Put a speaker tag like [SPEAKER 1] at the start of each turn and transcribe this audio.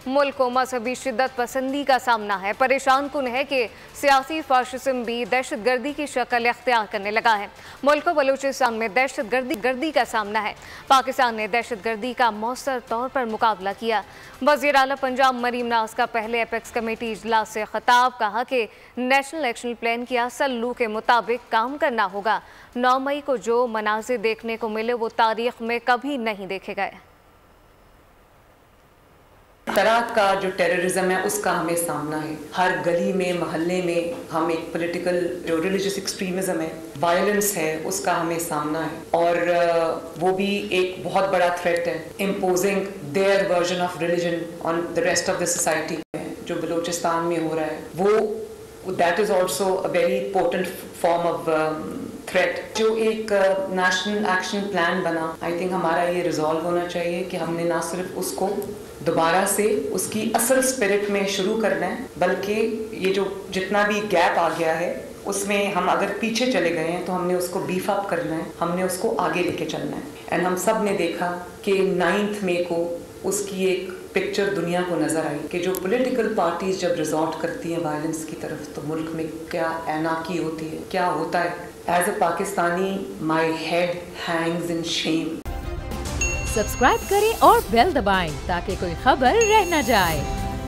[SPEAKER 1] मुल्क को मजहबी शिद्दत पसंदी का सामना है। परेशान कुन है कि सियासी फाशिज्म भी दहशतगर्दी की शक्ल इख्तियार करने लगा है। मुल्क को बलूचिस्तान में दहशतगर्दी का सामना है। पाकिस्तान ने दहशतगर्दी का मौसर तौर पर मुकाबला किया। वज़ीर आला पंजाब मरीम नाज का पहले एपेक्स कमेटी इजलास से खिताब, कहा कि नेशनल एक्शन प्लान की असल लू के मुताबिक काम करना होगा। 9 मई को जो मनाज़िर देखने को मिले वो तारीख में कभी नहीं देखे गए।
[SPEAKER 2] तरह का जो टेररिज्म है उसका हमें सामना है। हर गली में मोहल्ले में हम एक पॉलिटिकल जो रिलीजियस एक्सट्रीमिज्म है, वायलेंस है, उसका हमें सामना है और वो भी एक बहुत बड़ा थ्रेट है। Imposing their version of religion on the rest of the society जो बलूचिस्तान में हो रहा है वो that is also a very important form of threat. जो एक नेशनल एक्शन प्लान बना, आई थिंक हमारा ये रिजॉल्व होना चाहिए कि हमने ना सिर्फ उसको दोबारा से उसकी असल स्पिरिट में शुरू करना है, बल्कि ये जो जितना भी गैप आ गया है उसमें हम अगर पीछे चले गए हैं तो हमने उसको बीफ अप करना है, हमने उसको आगे लेके चलना है। एंड हम सब ने देखा कि 9 मई को उसकी एक पिक्चर दुनिया को नज़र आई कि जो पॉलिटिकल पार्टीज जब रिजॉर्ट करती हैं वायलेंस की तरफ तो मुल्क में क्या एनार्की होती है, क्या होता है। As a Pakistani my head hangs in shame.
[SPEAKER 3] Subscribe करें और बेल दबाएं ताकि कोई खबर रह न जाए।